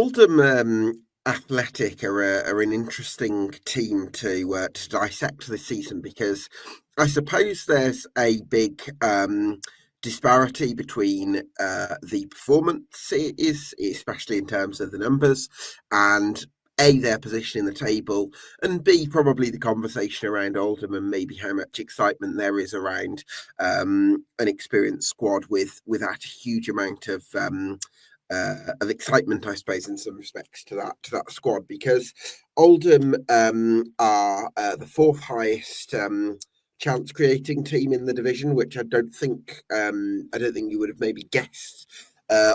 Oldham Athletic are an interesting team to dissect this season because I suppose there's a big disparity between the performance is, especially in terms of the numbers, and A, their position in the table, and B, probably the conversation around Oldham and maybe how much excitement there is around an experienced squad without a huge amount of excitement, I suppose, in some respects to that squad, because Oldham are the fourth highest chance creating team in the division, which I don't think you would have maybe guessed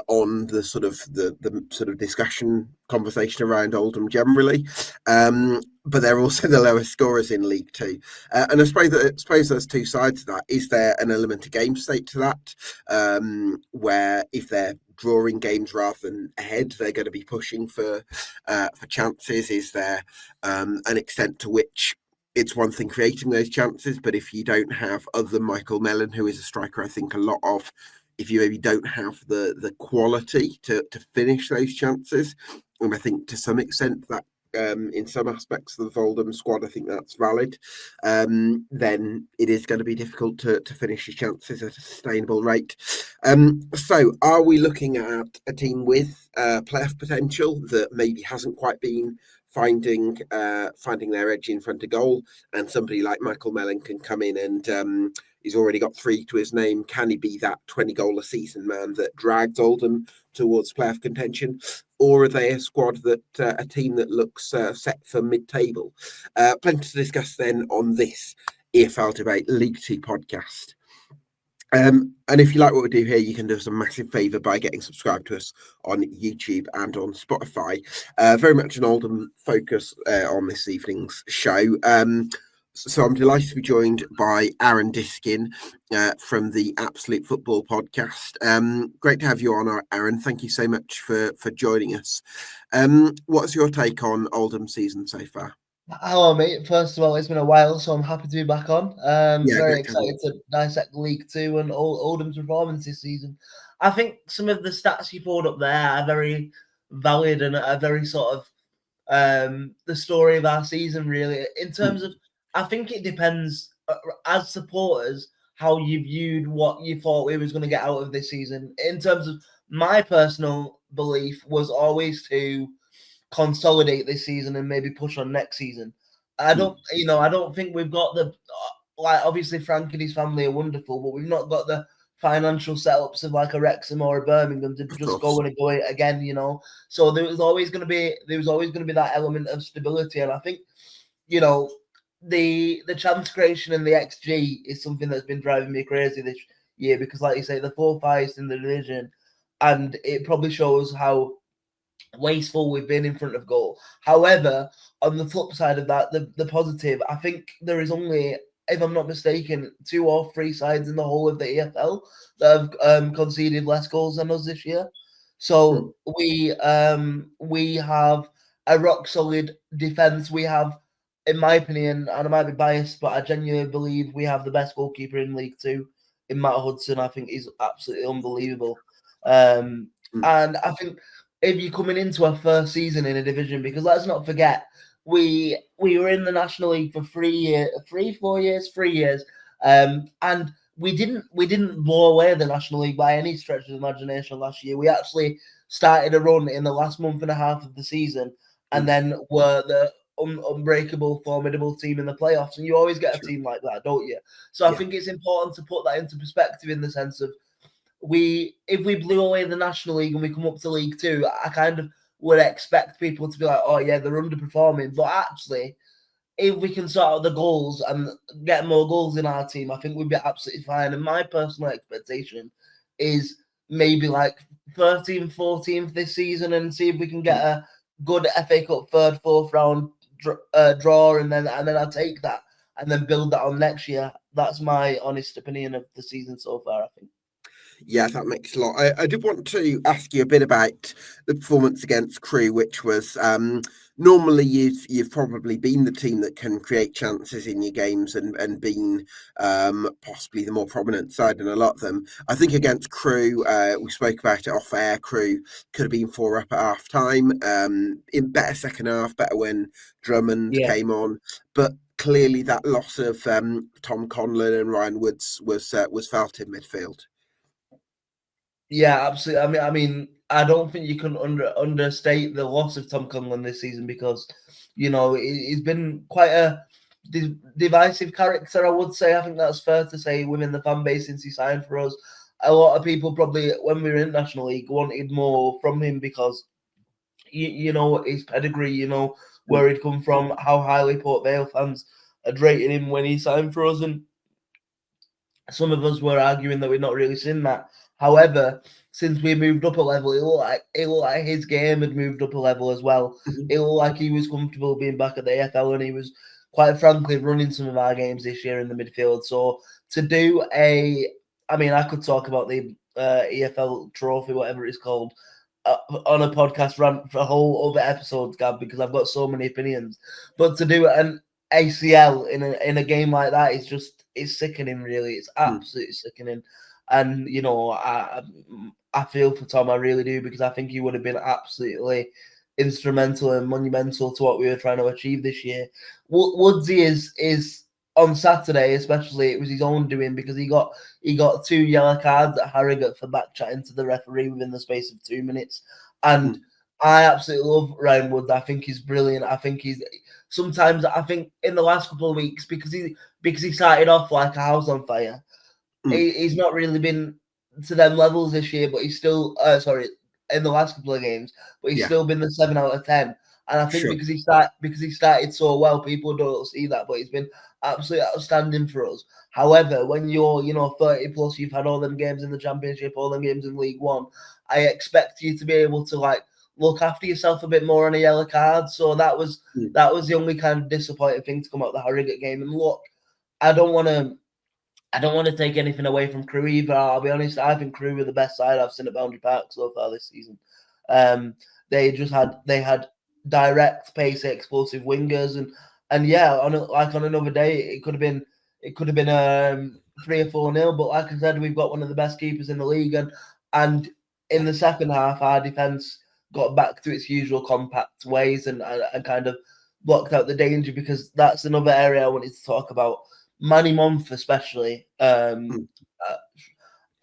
on the sort of discussion conversation around Oldham generally. But they're also the lowest scorers in League Two. And I suppose there's two sides to that. Is there an element of game state to that, where if they're drawing games rather than ahead, they're going to be pushing for chances? Is there an extent to which it's one thing creating those chances, but if you don't have, other than Michael Mellon, who is a striker I think a lot of, if you maybe don't have the quality to finish those chances, and I think to some extent that in some aspects of the Oldham squad, I think that's valid, then it is going to be difficult to finish your chances at a sustainable rate. So are we looking at a team with playoff potential that maybe hasn't quite been finding their edge in front of goal, and somebody like Michael Mellon can come in and he's already got 3 to his name? Can he be that 20-goal a season man that drags Oldham towards playoff contention? Or are they a squad that a team that looks set for mid-table? Plenty to discuss then on this EFL Debate League 2 podcast. And if you like what we do here, you can do us a massive favour by getting subscribed to us on YouTube and on Spotify. Very much an Oldham focus on this evening's show. So I'm delighted to be joined by Aaron Diskin from the Absolute Football podcast. Great to have you on, Aaron. Thank you so much for joining us. What's your take on Oldham's season so far? Hello, mate. First of all, it's been a while, so I'm happy to be back on. Very excited to dissect League Two and Oldham's performance this season. I think some of the stats you pulled up there are very valid and are very sort of the story of our season, really. In terms of, I think it depends, as supporters, how you viewed what you thought we was going to get out of this season. In terms of my personal belief was always to consolidate this season and maybe push on next season. I don't think we've got the, like, obviously Frank and his family are wonderful, but we've not got the financial setups of like a Wrexham or a Birmingham to just go and go it again, So there was always going to be that element of stability, and I think, the chance creation and the XG is something that's been driving me crazy this year, because, like you say, the 4th highest in the division, and it probably shows how wasteful we've been in front of goal. However, on the flip side of that, the positive, I think there is only, if I'm not mistaken, 2 or 3 sides in the whole of the EFL that have conceded less goals than us this year. So we have a rock solid defense. We have, in my opinion, and I might be biased, but I genuinely believe we have the best goalkeeper in League Two in Matt Hudson. I think he's absolutely unbelievable. And I think if you're coming into our first season in a division, because let's not forget, we were in the National League for 3 years, and we didn't blow away the National League by any stretch of the imagination last year. We actually started a run in the last month and a half of the season, and then were the unbreakable, formidable team in the playoffs. And you always get a team like that, don't you? So I think it's important to put that into perspective, in the sense of, if we blew away the National League and we come up to League Two, I kind of would expect people to be like, oh yeah, they're underperforming. But actually, if we can sort out the goals and get more goals in our team, I think we'd be absolutely fine. And my personal expectation is maybe like 13th, 14th this season, and see if we can get a good FA Cup 3rd, 4th round draw, and then I'll take that and then build that on next year. That's my honest opinion of the season so far, I think. Yeah, that makes a lot. I did want to ask you a bit about the performance against Crewe, which was normally you've probably been the team that can create chances in your games and been possibly the more prominent side in a lot of them. I think against Crewe, we spoke about it off air. Crewe could have been 4 up at half time. In better second half, better when Drummond Yeah. came on, but clearly that loss of Tom Conlon and Ryan Woods was felt in midfield. Yeah, absolutely. I don't think you can understate the loss of Tom Conlon this season because, he's been quite a divisive character, I would say. I think that's fair to say within the fan base since he signed for us. A lot of people probably, when we were in National League, wanted more from him because, his pedigree, where he'd come from, how highly Port Vale fans had rated him when he signed for us. And some of us were arguing that we'd not really seen that. However, since we moved up a level, it looked like his game had moved up a level as well. Mhm. It looked like he was comfortable being back at the EFL, and he was quite frankly running some of our games this year in the midfield. So to do I could talk about the EFL trophy, whatever it's called, on a podcast rant for a whole other episodes, Gab, because I've got so many opinions. But to do an ACL in a game like that is just it's sickening. Really, it's absolutely sickening. And I feel for Tom, I really do, because I think he would have been absolutely instrumental and monumental to what we were trying to achieve this year. Woodsy is on Saturday, especially it was his own doing because he got 2 yellow cards at Harrogate for back chatting to the referee within the space of 2 minutes. And I absolutely love Ryan Woods. I think he's brilliant. I think sometimes I think in the last couple of weeks because he started off like a house on fire. He's not really been to them levels this year, but he's still in the last couple of games, but he's Yeah, still been the 7 out of 10. And I think sure. because he started so well, people don't see that, but he's been absolutely outstanding for us. However, when you're 30 plus, you've had all them games in the Championship, all them games in League One, I expect you to be able to look after yourself a bit more on a yellow card. So that was the only kind of disappointing thing to come out of the Harrogate game. And look, I don't want to take anything away from Crewe either. I'll be honest, I think Crewe were the best side I've seen at Boundary Park so far this season. They had direct, pacey, explosive wingers, and yeah, on another day, it could have been 3 or 4-0. But like I said, we've got one of the best keepers in the league, and in the second half, our defence got back to its usual compact ways and kind of blocked out the danger, because that's another area I wanted to talk about. Manny Month, especially. I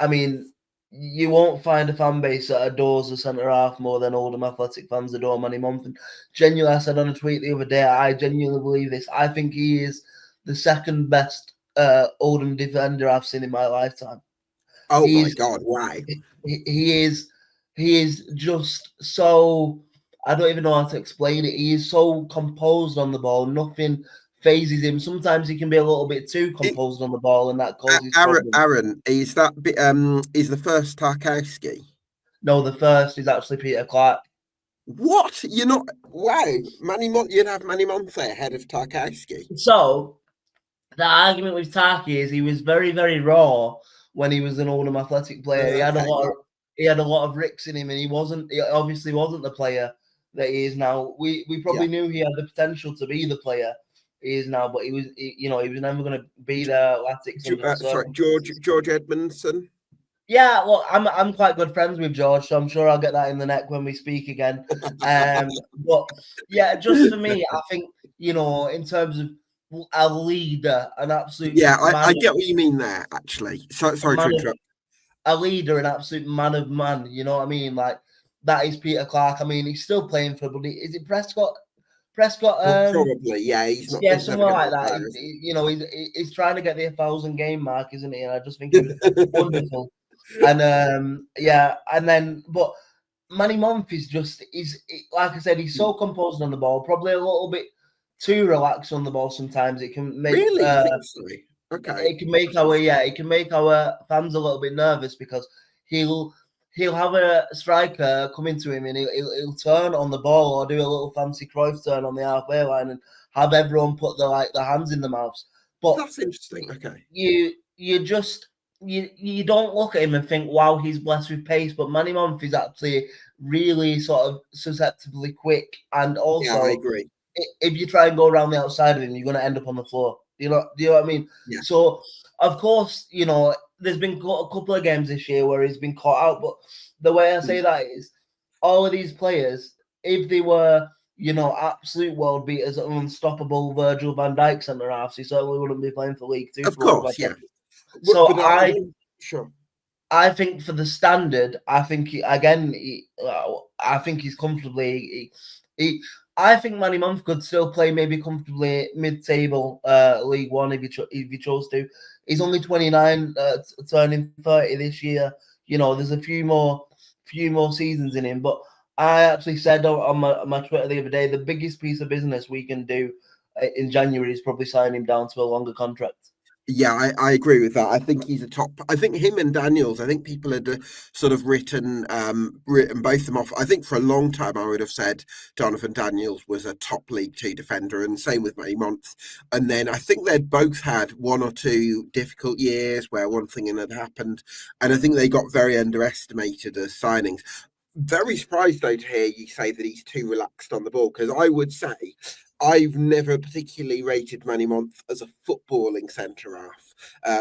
mean, you won't find a fan base that adores the centre half more than Oldham Athletic fans adore Manny Month. And genuinely, I said on a tweet the other day, I genuinely believe this. I think he is the second best Oldham defender I've seen in my lifetime. Oh my He's God! Wow. he is just so, I don't even know how to explain it. He is so composed on the ball. Nothing phases him. Sometimes he can be a little bit too It, composed on the ball, and that causes Aaron, problems. Aaron, is that is the first Tarkowski? No, the first is actually Peter Clark. What? You're not? Wow, you'd have Manny Month ahead of Tarkowski. So the argument with Taki is he was very, very raw when he was an Oldham Athletic player. Okay, yeah, He had a lot of ricks in him, and he obviously wasn't the player that he is now. We yeah. probably knew he had the potential to be the player he is now, but he was never going to be there at Latics under the Sorry, George circumstances. Edmondson. Yeah, well, I'm quite good friends with George, so I'm sure I'll get that in the neck when we speak again. But yeah, just for me, I think in terms of a leader, an absolute Yeah, man, I get what you mean there. Actually, a sorry to man of interrupt. a leader, an absolute man of man. You know what I mean? Like that is Peter Clark. I mean, he's still playing for, but is it Prescott? Prescott, Probably, yeah. yeah, He's never somewhere going to like that. retire, is He's trying to get the 1,000 game mark, isn't he? And I just think he was he? wonderful. And yeah, and then but Manny Monf is just like I said, he's so composed on the ball, probably a little bit too relaxed on the ball. Sometimes it can make Really? You think so? Okay. it can make our fans a little bit nervous because he'll have a striker come into him and he'll turn on the ball or do a little fancy Cruyff turn on the halfway line and have everyone put their hands in their mouths. But That's interesting. Okay. you just you don't look at him and think, wow, he's blessed with pace, but Manny Month is actually really sort of susceptibly quick, and Yeah, I also agree. if you try and go around the outside of him, you're going to end up on the floor. Do you know what I mean? Yeah, So, of course, there's been a couple of games this year where he's been caught out, but the way I say that is all of these players, if they were, absolute world beaters, unstoppable Virgil van Dijk centre halves, he certainly wouldn't be playing for League Two of for Oldham course, yeah. Athletic. So But sure. I think for the standard, I think I think he's comfortably. I think Manny Month could still play maybe comfortably mid-table League One if he chose to. He's only 29, turning 30 this year. There's a few more seasons in him. But I actually said on my Twitter the other day, the biggest piece of business we can do in January is probably sign him down to a longer contract. Yeah, I agree with that. I think he's a top. I think him and Daniels. I think people had sort of written both of them off. I think for a long time I would have said Jonathan Daniels was a top League Two defender, and same with Matty Month. And then I think they'd both had one or two difficult years where one thing had happened, and I think they got very underestimated as signings. Very surprised though to hear you say that he's too relaxed on the ball, because I would say I've never particularly rated Manny Month as a footballing centre half.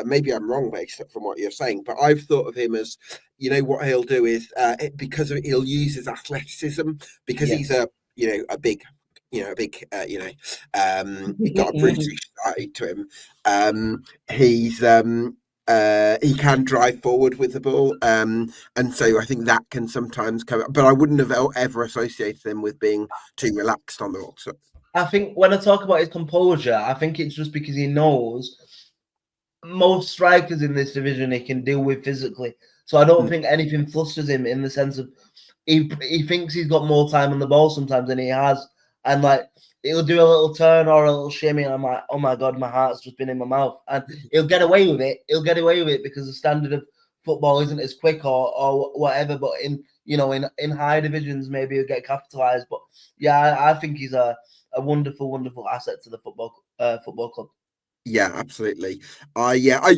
Maybe I'm wrong based from what you're saying, but I've thought of him as, what he'll do is he'll use his athleticism, because he's Yes. a big, he got a British side to him. He can drive forward with the ball, and so I think that can sometimes come. But I wouldn't have ever associated him with being too relaxed on the ball. So, I think when I talk about his composure, I think it's just because he knows most strikers in this division he can deal with physically. So I don't think anything flusters him in the sense of he thinks he's got more time on the ball sometimes than he has. And like he'll do a little turn or a little shimmy, and I'm like, oh my god, my heart's just been in my mouth. And he'll get away with it. He'll get away with it because the standard of football isn't as quick or whatever. But in higher divisions, maybe he'll get capitalized. But yeah, I think he's a wonderful, wonderful asset to the football club. yeah, absolutely. I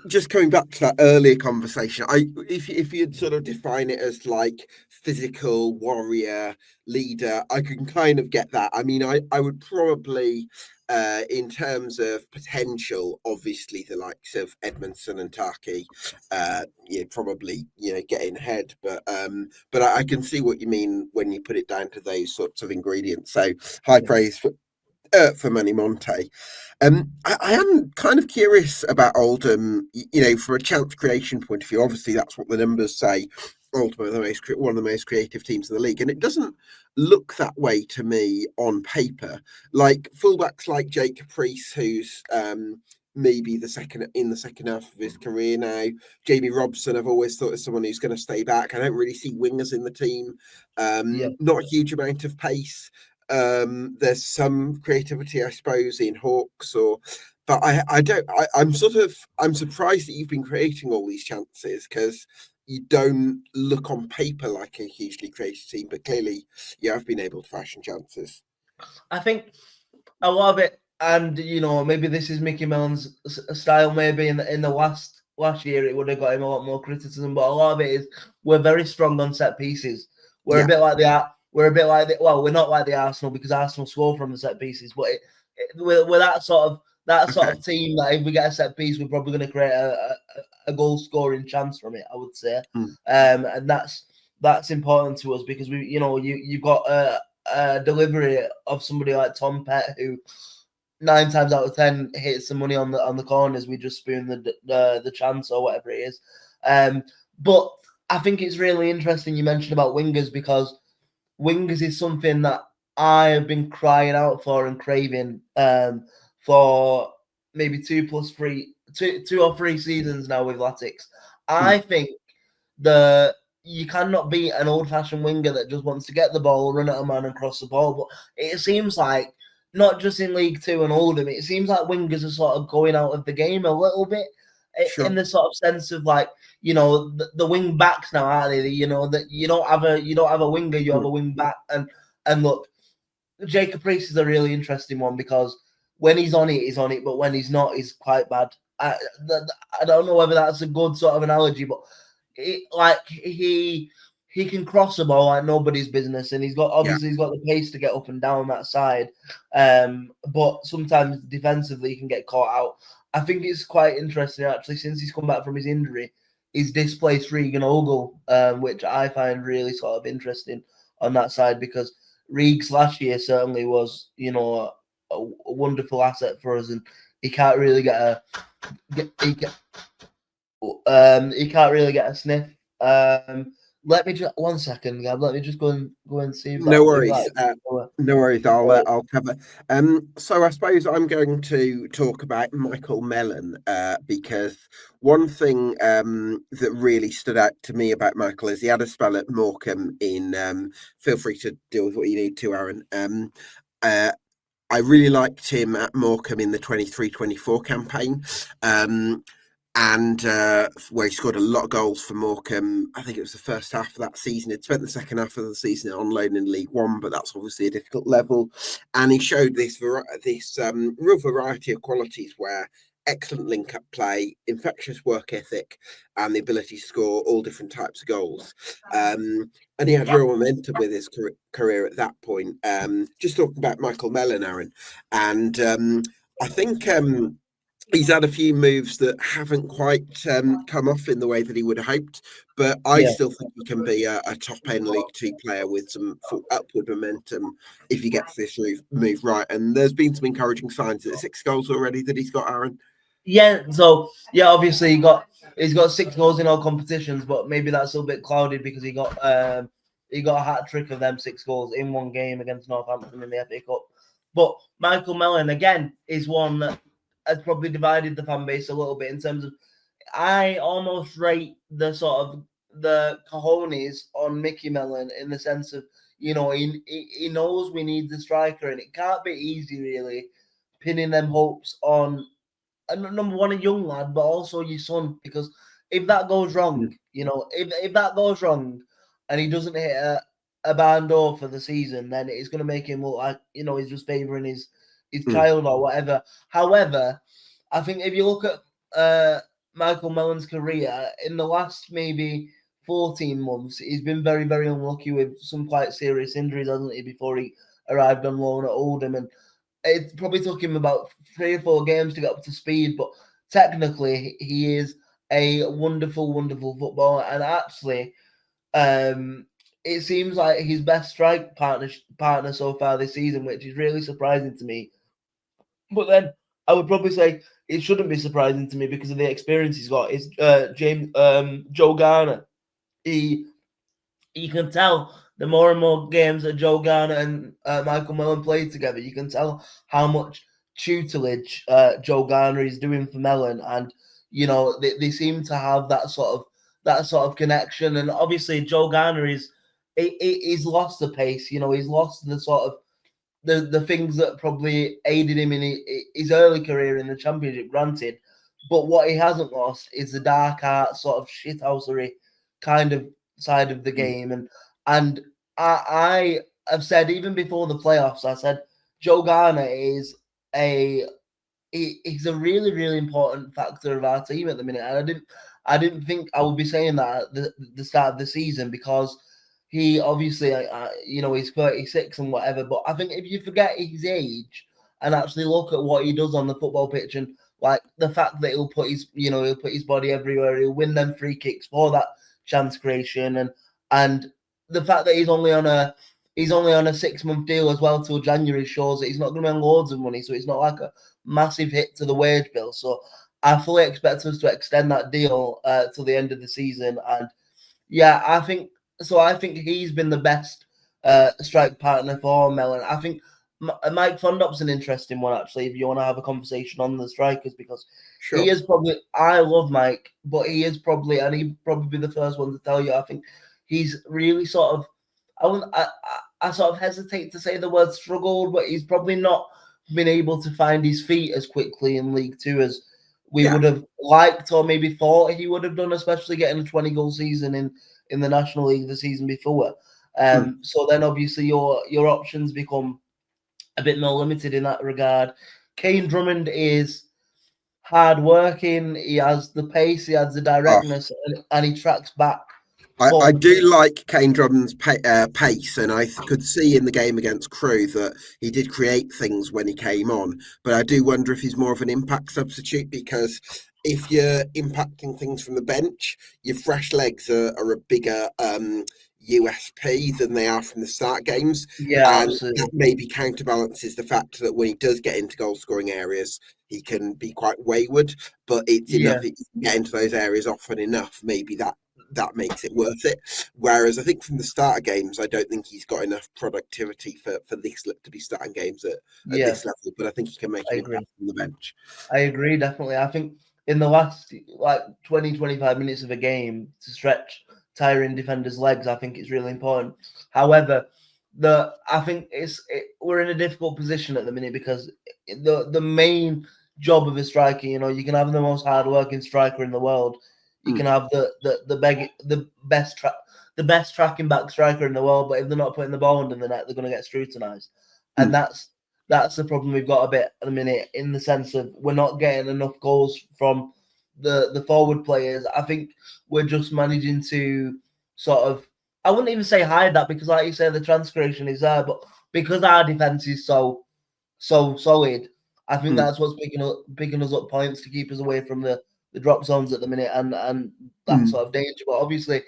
just coming back to that earlier conversation. If you'd sort of define it as like physical warrior leader, I can kind of get that. I mean, I would probably, in terms of potential, obviously the likes of Edmondson and Taki, probably getting ahead. But I can see what you mean when you put it down to those sorts of ingredients. So high praise for Manny Monte. I am kind of curious about Oldham, from a chance creation point of view. Obviously, that's what the numbers say. Oldham are one of the most creative teams in the league, and it doesn't look that way to me on paper. Like fullbacks like Jake Caprice, who's maybe the second half of his career now. Jamie Robson, I've always thought is someone who's going to stay back. I don't really see wingers in the team. Yeah. Not a huge amount of pace. There's some creativity, I suppose, in Hawks, but I'm surprised that you've been creating all these chances, because you don't look on paper like a hugely creative team, but clearly you have been able to fashion chances. I think a lot of it, and maybe this is Mickey Mellon's style. Maybe in the last year, it would have got him a lot more criticism. But a lot of it is we're very strong on set pieces. We're a Yeah, bit like well, we're not like the Arsenal because Arsenal score from the set pieces, but we're that sort okay. of team that if we get a set piece, we're probably going to create a goal scoring chance from it. I would say, Mm, and that's important to us because you've got delivery of somebody like Tom Pett, who 9 times out of 10 hits the money on the corners. We just spoon the chance or whatever it is. But I think it's really interesting you mentioned about wingers, because wingers is something that I have been crying out for and craving for maybe 2 or 3 seasons now with Latics. mm, I think you cannot be an old-fashioned winger that just wants to get the ball, run at a man, and cross the ball. But it seems like not just in League Two and Oldham, it seems like wingers are sort of going out of the game a little bit, in sure. the sort of sense of like the wing backs now, aren't they? That you don't have a winger, you have Mm, a wing back, and look, Jacob Priest is a really interesting one because when he's on it, but when he's not, he's quite bad. I don't know whether that's a good sort of analogy, but he can cross the ball like nobody's business, and he's got the pace to get up and down that side. But sometimes defensively he can get caught out. I think it's quite interesting actually, since he's come back from his injury, he's displaced Regan Ogle, which I find really sort of interesting on that side, because Reegs last year certainly was, a wonderful asset for us, and he can't really he can't really get a sniff. Let me just 1 second, Gab. Let me just go and see if No that worries. No worries. I'll cover. So I suppose I'm going to talk about Michael Mellon because one thing that really stood out to me about Michael is he had a spell at Morecambe in. Feel free to deal with what you need to, Aaron. I really liked him at Morecambe in the 23-24 campaign. And where he scored a lot of goals for Morecambe. I think it was the first half of that season. He'd spent the second half of the season on loan in League One, but that's obviously a difficult level. And he showed this real variety of qualities where excellent link-up play, infectious work ethic, and the ability to score all different types of goals. And he had real momentum with his career at that point. Just talking about Michael Mellon, Aaron. And I think... he's had a few moves that haven't quite come off in the way that he would have hoped, but I still think he can be a top-end League Two player with some upward momentum if he gets this move right. And there's been some encouraging signs. That 6 goals already that he's got, Aaron. Yeah, so obviously he's got 6 goals in all competitions, but maybe that's a little bit clouded because he got a hat trick of them 6 goals in one game against Northampton in the FA Cup. But Michael Mellon again is one that has probably divided the fan base a little bit in terms of, I almost rate the sort of the cojones on Mickey Mellon in the sense of, he knows we need the striker, and it can't be easy really pinning them hopes on number one, a young lad, but also your son, because if that goes wrong, if that goes wrong and he doesn't hit a barn door for the season, then it's going to make him look like, he's just favouring his child or whatever. However, I think if you look at Michael Mellon's career, in the last maybe 14 months, he's been very, very unlucky with some quite serious injuries, hasn't he, before he arrived on loan at Oldham. And it probably took him about 3 or 4 games to get up to speed, but technically he is a wonderful, wonderful footballer. And actually, it seems like his best strike partner so far this season, which is really surprising to me. But then I would probably say it shouldn't be surprising to me because of the experience he's got. Is Joe Garner. You can tell the more and more games that Joe Garner and Michael Mellon played together, you can tell how much tutelage Joe Garner is doing for Mellon, and they seem to have that sort of connection. And obviously, Joe Garner he's lost the pace. He's lost the sort of the things that probably aided him in his early career in the Championship. Granted, but what he hasn't lost is the dark art sort of shithousery kind of side of the game. And I have said even before the playoffs, I said Joe Garner is he's a really, really important factor of our team at the minute. And I didn't think I would be saying that at the start of the season, because he obviously, he's 36 and whatever. But I think if you forget his age and actually look at what he does on the football pitch, and like the fact that he'll put his body everywhere, he'll win them free kicks for that chance creation, and the fact that he's only on a 6-month deal as well till January shows that he's not going to earn loads of money, so it's not like a massive hit to the wage bill. So I fully expect us to extend that deal till the end of the season. And yeah, I think he's been the best strike partner for Mellon. I think Mike Fondop's an interesting one, actually, if you want to have a conversation on the strikers, because Sure. he is probably, I love Mike, but he is probably, and he'd probably be the first one to tell you, I think he's really sort of, I sort of hesitate to say the word struggled, but he's probably not been able to find his feet as quickly in League Two as we would have liked, or maybe thought he would have done, especially getting a 20-goal season in the National League the season before. So then obviously your options become a bit more limited in that regard. Kane Drummond is, hard working. He has the pace. He has the Oh, directness, and he tracks back. I But do like Kane Drummond's pace, and I could see in the game against Crewe that he did create things when he came on. But I do wonder if he's more of an impact substitute, because if you're impacting things from the bench, your fresh legs are a bigger USP than they are from the start games. yeah, And that absolutely. maybe counterbalances the fact that when he does get into goal scoring areas, he can be quite wayward. But it's enough Yeah, that you can get into those areas often enough. Maybe that makes it worth it. Whereas I think from the start of games, I don't think he's got enough productivity for this to be starting games at yeah, this level. But I think he can make I an agree. impact from the bench. I agree, definitely. I think in the last like 20, 25 minutes of a game to stretch tiring defenders' legs, I think it's really important. However, I think we're in a difficult position at the minute because the main job of a striker, you can have the most hardworking striker in the world, you can Mm, have the best tracking back striker in the world, but if they're not putting the ball under the net, they're going to get scrutinised, and mm. that's the problem we've got a bit at the minute, in the sense of we're not getting enough goals from the forward players. I think we're just managing to sort of, I wouldn't even say hide that, because like you say, the transgression is there, but because our defense is so solid, I think Mm, that's what's picking us up points to keep us away from the drop zones at the minute, and that mm. sort of danger. But obviously,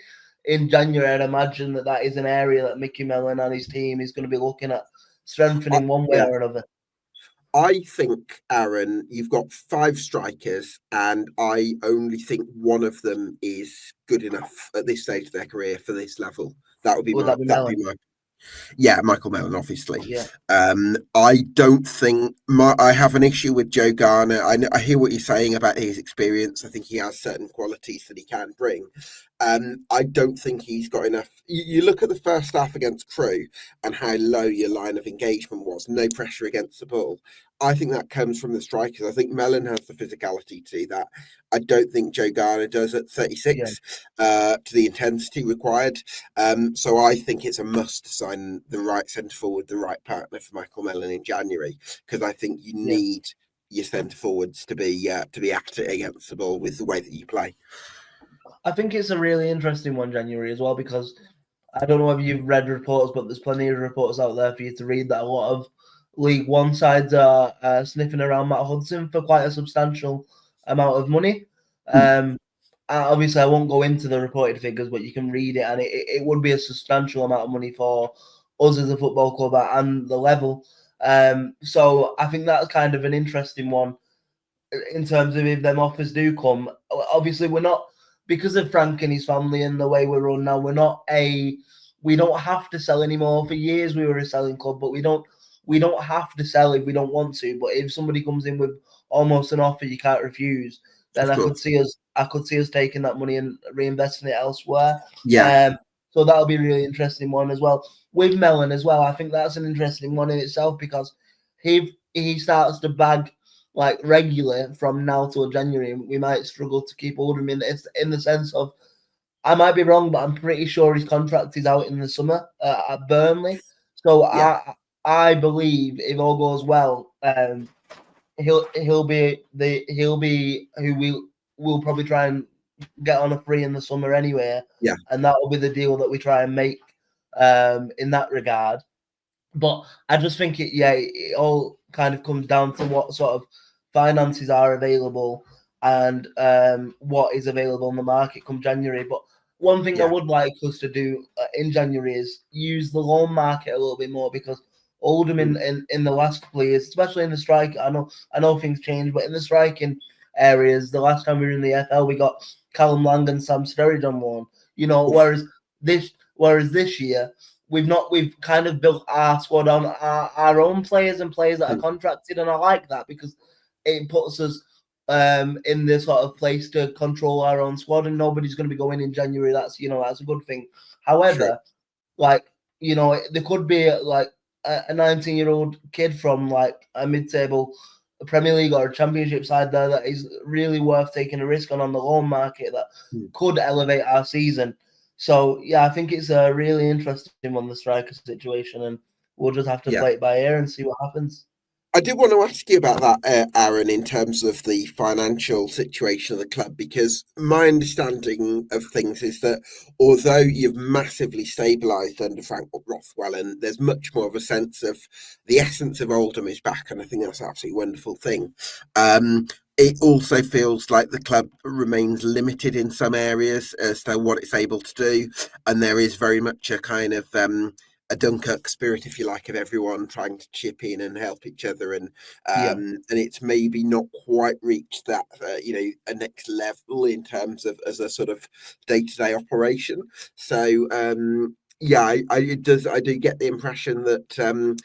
in January, I'd imagine that is an area that Mickey Mellon and his team is going to be looking at I, strengthening one way yeah, or another. I think, Aaron, you've got five strikers, and I only think one of them is good enough at this stage of their career for this level. Would that be That would be Mellon? my Yeah, Michael Mellon, obviously. Yeah, I don't think I have an issue with Joe Garner. I hear what you're saying about his experience. I think he has certain qualities that he can bring. I don't think he's got enough. You look at the first half against Crewe and how low your line of engagement was, no pressure against the ball. I think that comes from the strikers. I think Mellon has the physicality to do that. I don't think Joe Garner does at yeah, 36 to the intensity required. So I think it's a must to sign the right centre forward, the right partner for Michael Mellon in January, because I think you yeah. need your centre forwards to be active against the ball with the way that you play. I think it's a really interesting one, January, as well, because I don't know whether you've read reports, but there's plenty of reports out there for you to read that a lot of League One sides are sniffing around Matt Hudson for quite a substantial amount of money. Mm, Um, Obviously, I won't go into the reported figures, but you can read it, and it would be a substantial amount of money for us as a football club and the level. So I think that's kind of an interesting one in terms of if them offers do come. Obviously, we're not, because of Frank and his family and the way we're run now. We don't have to sell anymore. For years, we were a selling club, but we don't have to sell if we don't want to. But if somebody comes in with almost an offer you can't refuse, then of course. I could see us taking that money and reinvesting it elsewhere. Yeah, Um, so that'll be a really interesting one as well. With Mellon as well, I think that's an interesting one in itself, because he starts to bag like regular from now till January, we might struggle to keep hold of him in the sense of, I might be wrong, but I'm pretty sure his contract is out in the summer at Burnley. So yeah, I believe if all goes well, he'll be who we'll probably try and get on a free in the summer anyway, yeah, and that will be the deal that we try and make in that regard. But I just think it all kind of comes down to what sort of finances are available and what is available on the market come January. But one thing I yeah. would like us to do in January is use the loan market a little bit more, because Oldham Mm, in the last couple of years, especially in the strike, I know things change, but in the striking areas, the last time we were in the EFL, we got Callum Lang and Sam Sturridge on loan. oof, Whereas this year we've kind of built our squad on our own players and players that are mm, contracted, and I like that because it puts us in this sort of place to control our own squad, and nobody's going to be going in January. That's a good thing. true. However, like there could be like a 19-year-old kid from like a mid-table Premier League or a Championship side there that is really worth taking a risk on the loan market that Mm, could elevate our season. So yeah, I think it's a really interesting one, the striker situation, and we'll just have to yeah. play it by ear and see what happens. I did want to ask you about that, Aaron, in terms of the financial situation of the club, because my understanding of things is that although you've massively stabilised under Frank Rothwell, and there's much more of a sense of the essence of Oldham is back, and I think that's an absolutely wonderful thing. It also feels like the club remains limited in some areas as to what it's able to do, and there is very much a kind of a Dunkirk spirit, if you like, of everyone trying to chip in and help each other, Yeah. and it's maybe not quite reached that a next level in terms of as a sort of day-to-day operation. So yeah, I do get the impression that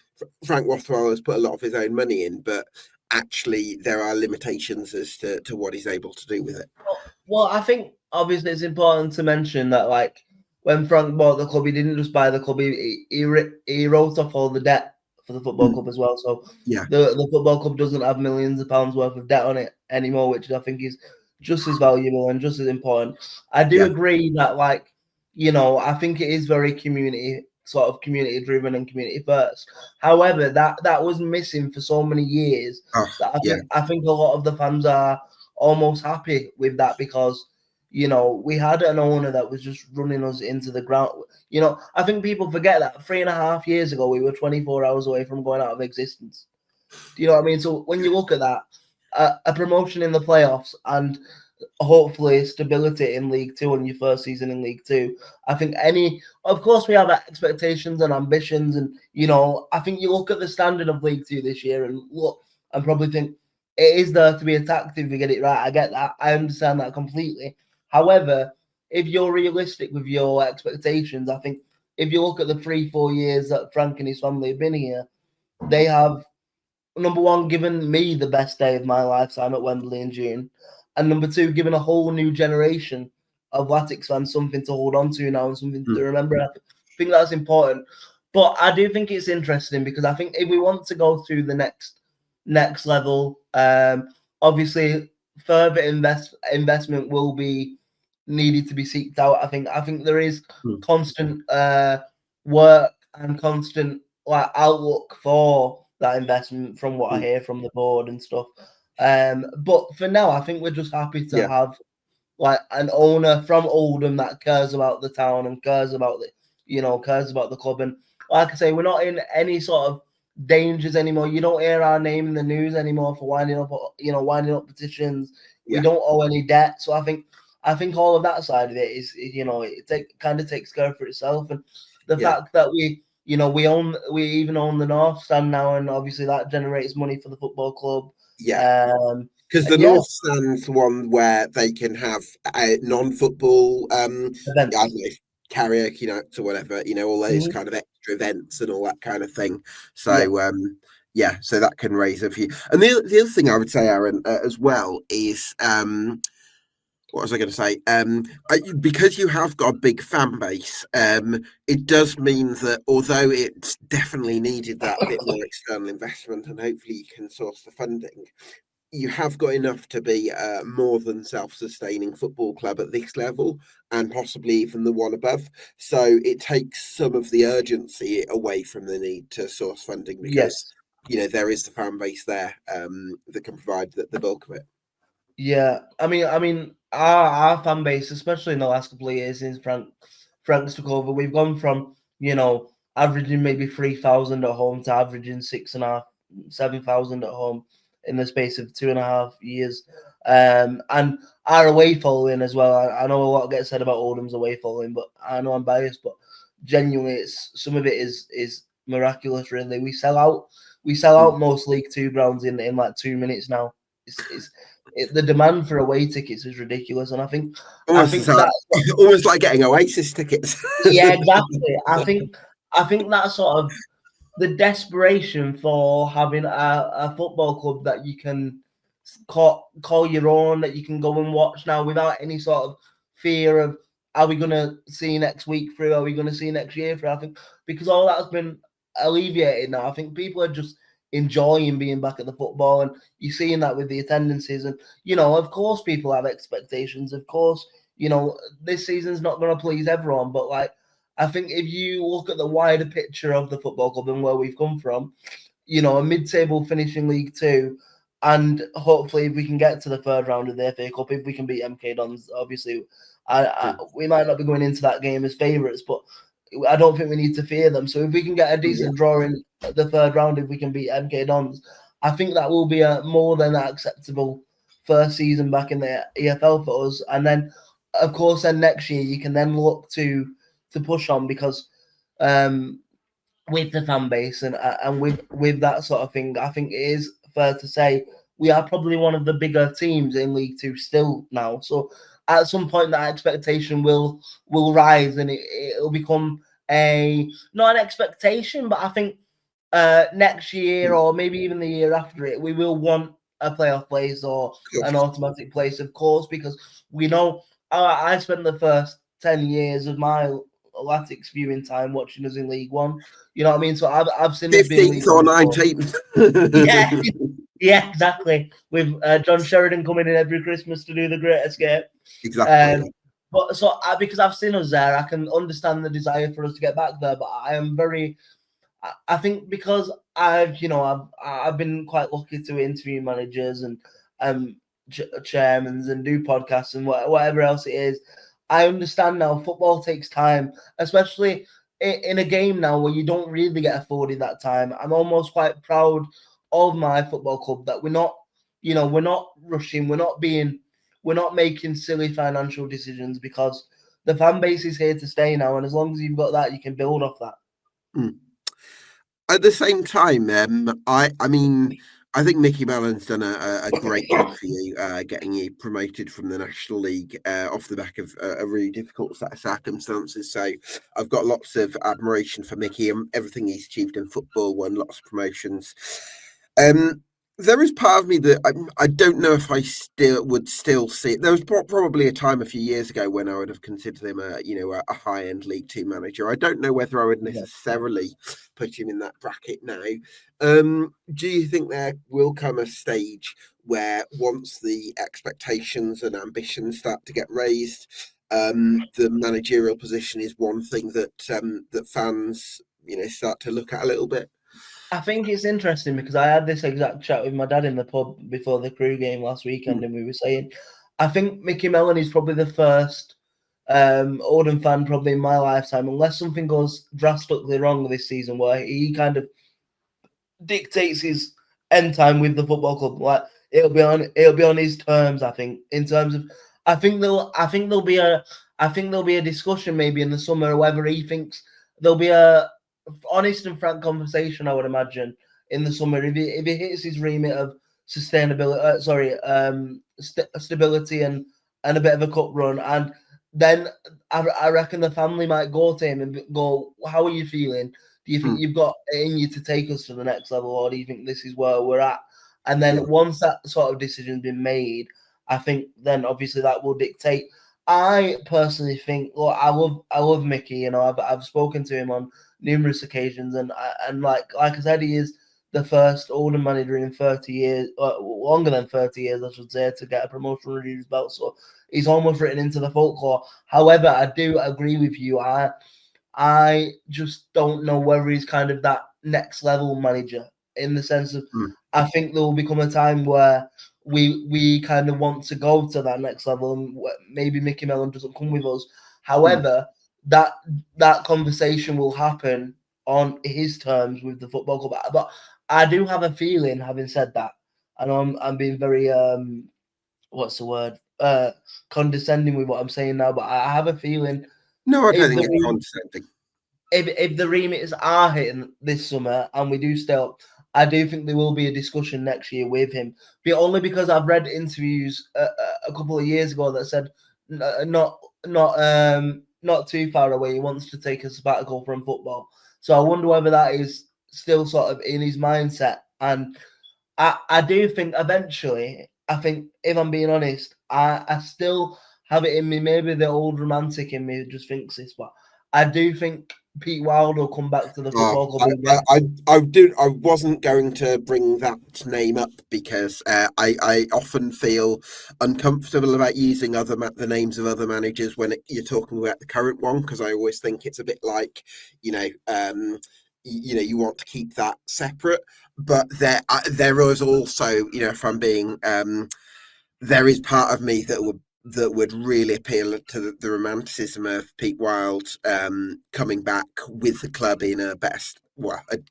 Frank Rothwell has put a lot of his own money in, but actually there are limitations as to what he's able to do with it. Well, I think obviously it's important to mention that like when Frank bought the club, he didn't just buy the club; he wrote off all the debt for the football club as well. So Yeah, the football club doesn't have millions of pounds worth of debt on it anymore, which I think is just as valuable and just as important. I do yeah, agree that I think it is very community driven and community first. However, that was missing for so many years oh, that yeah, I think a lot of the fans are almost happy with that because we had an owner that was just running us into the ground. I think people forget that 3.5 years ago we were 24 hours away from going out of existence. Do you know what I mean? So when you look at that, a promotion in the playoffs and hopefully stability in League Two and your first season in League Two, I think of course we have expectations and ambitions, and I think you look at the standard of League Two this year and look and probably think it is there to be attacked if we get it right. I get that. I understand that completely. However, if you're realistic with your expectations, I think if you look at the 3-4 years that Frank and his family have been here, they have, number one, given me the best day of my lifetime at Wembley in June, and number two, given a whole new generation of Latics fans something to hold on to now and something to mm, remember. I think that's important. But I do think it's interesting because I think if we want to go through the next level, obviously further investment will be needed to be seeked out. I think there is mm, constant work and constant outlook for that investment from what I mm, hear from the board and stuff. But for now, I think we're just happy to yeah, have like an owner from Oldham that cares about the town and cares about the club. And like I say, we're not in any sort of dangers anymore. You don't hear our name in the news anymore for winding up petitions. We yeah, don't owe any debt. So I think all of that side of it is kind of takes care for itself. And the yeah, fact that we even own the North Stand now, and obviously that generates money for the football club. yeah. Because the And yeah, North Stand's one where they can have non-football, I don't events. know, karaoke nights or whatever, all those Mhm. kind of extra events and all that kind of thing. Yeah. So, yeah, so that can raise a few. And the other thing I would say, Aaron, as well, is what was I going to say? Because you have got a big fan base, it does mean that although it's definitely needed that bit more external investment, and hopefully you can source the funding, you have got enough to be more than self-sustaining football club at this level, and possibly even the one above. So it takes some of the urgency away from the need to source funding because Yes. there is the fan base there that can provide the bulk of it. Yeah. I mean, our fan base, especially in the last couple of years since Frank's took over, we've gone from averaging maybe 3,000 at home to averaging 6.5, 7,000 at home in the space of 2.5 years. And our away following as well. I know a lot gets said about Oldham's away following, but I know I'm biased, but genuinely, some of it is miraculous. Really, we sell out most League Two grounds in like 2 minutes now. It's the demand for away tickets is ridiculous, and I think I Almost, think like, that's what, almost like getting Oasis tickets. yeah, exactly. I think that sort of the desperation for having a football club that you can call your own, that you can go and watch now without any sort of fear of are we going to see next week through, are we going to see next year through. I think because all that's been alleviated now, I think people are just enjoying being back at the football, and you're seeing that with the attendances. And of course people have expectations, of course. This season's not going to please everyone, but, like, I think if you look at the wider picture of the football club and where we've come from, a mid-table finish in League Two, and hopefully if we can get to the third round of the FA Cup, if we can beat MK Dons, obviously, we might not be going into that game as favourites, but I don't think we need to fear them. So if we can get a decent draw in the third round, if we can beat MK Dons, I think that will be a more than acceptable first season back in the EFL for us. And then, of course, then next year you can then look to push on, because with the fan base and with that sort of thing, I think it is fair to say we are probably one of the bigger teams in League Two still now. So at some point that expectation will rise, and it'll become not an expectation, but I think next year or maybe even the year after it, we will want a playoff place or an automatic place, of course, because we know I spent the first 10 years of my Athletics viewing time watching us in League One. You know what I mean? So I've seen us be in League 15th or One before. 19th. Yeah, exactly. With John Sheridan coming in every Christmas to do the Great Escape. Exactly. But so because I've seen us there, I can understand the desire for us to get back there. But I am very, I think because I've been quite lucky to interview managers and chairmans and do podcasts and whatever else it is. I understand now football takes time, especially in a game now where you don't really get afforded that time. I'm almost quite proud of my football club that we're not rushing, we're not making silly financial decisions, because the fan base is here to stay now, and as long as you've got that, you can build off that. At the same time, I mean, I think Mickey Mellon's done a great job for you, getting you promoted from the National League off the back of a really difficult set of circumstances. So I've got lots of admiration for Mickey and everything he's achieved in football, won lots of promotions. There is part of me that I don't know if I would still see it. There was probably a time a few years ago when I would have considered him a high-end League Two manager. I don't know whether I would necessarily put him in that bracket now. Do you think there will come a stage where once the expectations and ambitions start to get raised, the managerial position is one thing that that fans start to look at a little bit? I think it's interesting because I had this exact chat with my dad in the pub before the Crew game last weekend, and we were saying, I think Mickey Mellon is probably the first Oldham fan probably in my lifetime, unless something goes drastically wrong this season, where he kind of dictates his end time with the football club. Like it'll be on his terms. I think in terms of, I think there'll be a discussion maybe in the summer whether he thinks there'll be a honest and frank conversation, I would imagine, in the summer if he hits his remit of sustainability, stability and a bit of a cup run, and then I reckon the family might go to him and go, "How are you feeling? Do you think you've got it in you to take us to the next level, or do you think this is where we're at?" And then once that sort of decision's been made, I think then obviously that will dictate. I personally think, look, I love Mickey. You know, I've spoken to him on numerous occasions, and like I said, he is the first Oldham manager in 30 years, longer than 30 years, I should say, to get a promotion under his belt. So he's almost written into the folklore. However, I do agree with you. I just don't know whether he's kind of that next level manager, in the sense of I think there will become a time where we kind of want to go to that next level, and maybe Mickey Mellon doesn't come with us. However, that conversation will happen on his terms with the football club. But I do have a feeling, having said that, and I'm being very what's the word, condescending with what I'm saying now, but I have a feeling. No, I don't think it's condescending. If the remits are hitting this summer and we do stay up, I do think there will be a discussion next year with him. But only because I've read interviews a couple of years ago that said not too far away he wants to take a sabbatical from football. So I wonder whether that is still sort of in his mindset. And I do think eventually, I think if I'm being honest, I still have it in me. Maybe the old romantic in me just thinks this, but I do think Pete Wild will come back to the football club again. I wasn't going to bring that name up because I often feel uncomfortable about using the names of other managers when you're talking about the current one, because I always think it's a bit like, you want to keep that separate, but there is also, if I'm being, there is part of me that would really appeal to the romanticism of Pete Wild coming back with the club in a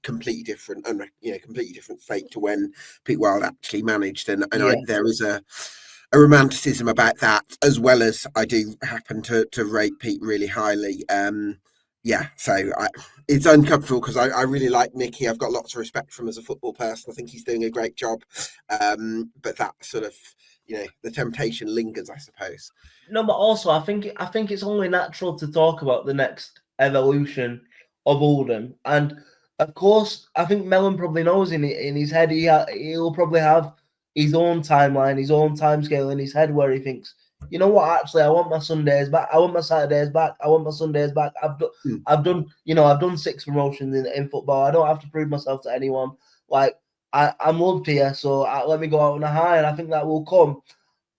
completely different, completely different fate to when Pete Wild actually managed, and Yeah. there is a romanticism about that, as well as I do happen to rate Pete really highly. Yeah, so it's uncomfortable because I really like Mickey. I've got lots of respect for him as a football person. I think he's doing a great job, but that sort of, the temptation lingers, I suppose. No, but also I think it's only natural to talk about the next evolution of Oldham, and of course I think Mellon probably knows in his head he'll probably have his own timeline, his own timescale in his head where he thinks, you know what, actually I want my Sundays back, I want my Saturdays back, I want my Sundays back. I've done I've done 6 promotions in football. I don't have to prove myself to anyone. Like I'm loved here, so let me go out on a high, and I think that will come.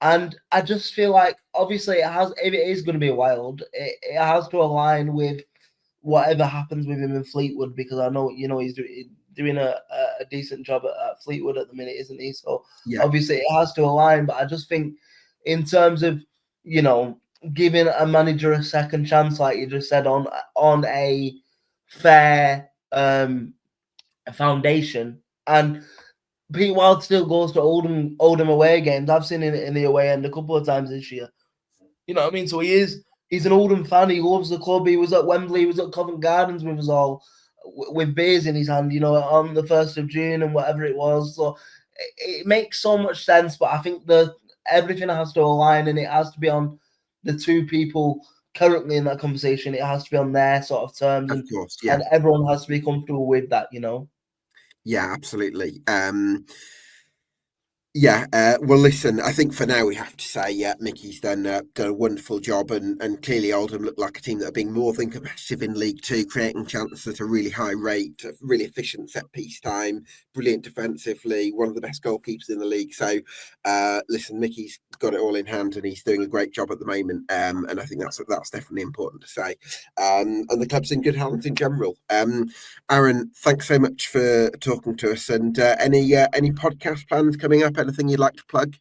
And I just feel like, obviously, if it is going to be wild, it has to align with whatever happens with him in Fleetwood, because I know, he's doing a decent job at Fleetwood at the minute, isn't he? So Yeah, obviously it has to align, but I just think in terms of, giving a manager a second chance, like you just said, on a fair foundation, and Pete Wild still goes to Oldham away games. I've seen him in the away end a couple of times this year. You know what I mean? So he's an Oldham fan. He loves the club. He was at Wembley. He was at Covent Gardens with us all, with beers in his hand, on the 1st of June and whatever it was. So it makes so much sense, but I think everything has to align, and it has to be on the two people currently in that conversation. It has to be on their sort of terms, of and course. Yeah, everyone has to be comfortable with that. yeah, absolutely. Yeah, well, listen, I think for now we have to say, Mickey's done a wonderful job, and clearly Oldham look like a team that are being more than competitive in League Two, creating chances at a really high rate, really efficient set piece time, brilliant defensively, one of the best goalkeepers in the league. So, listen, Mickey's got it all in hand, and he's doing a great job at the moment. And I think that's definitely important to say. And the club's in good hands in general. Aaron, thanks so much for talking to us. And any podcast plans coming up? Anything you'd like to plug?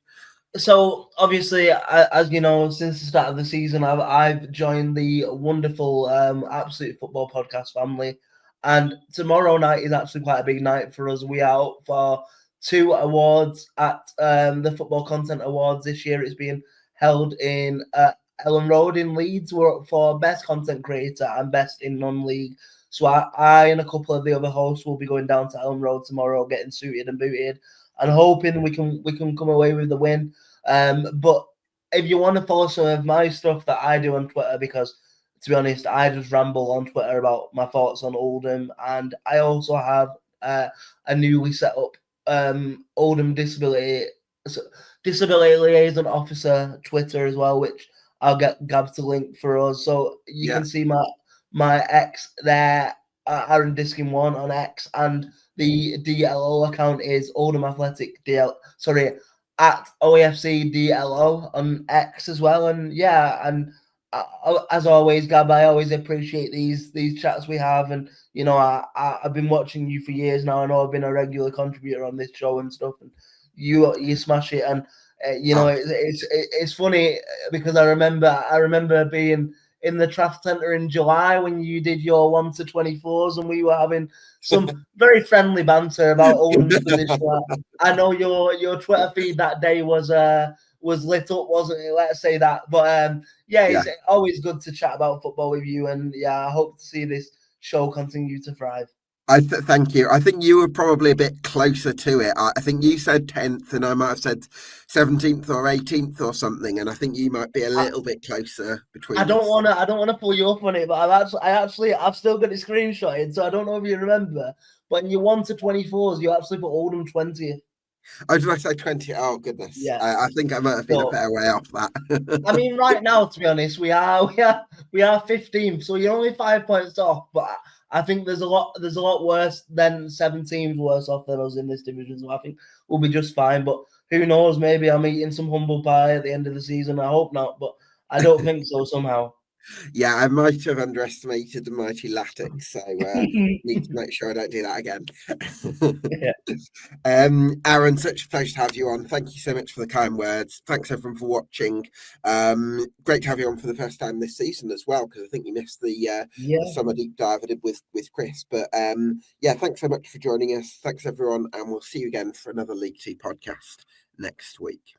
So obviously, as you know, since the start of the season, I've joined the wonderful Absolute Football Podcast family, and tomorrow night is actually quite a big night for us. We are out for 2 awards at the Football Content Awards this year. It's being held in Ellen Road in Leeds. We're up for Best Content Creator and Best in Non-League. So I and a couple of the other hosts will be going down to Ellen Road tomorrow, getting suited and booted, and hoping we can come away with the win. But if you want to follow some of my stuff that I do on Twitter, because to be honest, I just ramble on Twitter about my thoughts on Oldham, and I also have a newly set up Oldham disability liaison officer Twitter as well, which I'll get Gab to link for us, so you Yeah, can see my X there, Aaron Diskin1 on X, and the DLO account is Oldham Athletic at OAFC DLO on X as well. And yeah, and as always, Gab, I always appreciate these chats we have. And I've been watching you for years now. I know I've been a regular contributor on this show and stuff, and you smash it. And oh, it's funny because I remember being in the Traff Centre in July when you did your 1 to 24s, and we were having some very friendly banter about Oldham's position. I know your Twitter feed that day was lit up, wasn't it? Let's say that. But yeah, yeah. it's always good to chat about football with you, and yeah, I hope to see this show continue to thrive. Thank you. I think you were probably a bit closer to it. I think you said 10th, and I might have said 17th or 18th or something. And I think you might be a little bit closer between us. I don't wanna pull you up on it, but I've still got it screenshotted, so I don't know if you remember. But in your 1 to 24s, you actually put Oldham 20th. Oh, did I say 20? Oh, goodness. Yeah. I think I might have been a So better way off I that. mean, right now, to be honest, we are 15th, so you're only 5 points off. But I think there's a lot worse than 7 teams worse off than us in this division. So I think we'll be just fine. But who knows? Maybe I'm eating some humble pie at the end of the season. I hope not, but I don't think so somehow. Yeah, I might have underestimated the mighty Latics, so need to make sure I don't do that again. Yeah. Aaron, such a pleasure to have you on. Thank you so much for the kind words. Thanks everyone for watching. Great to have you on for the first time this season as well, because I think you missed the summer deep dive I did with Chris. But yeah, thanks so much for joining us. Thanks everyone, and we'll see you again for another League Two podcast next week.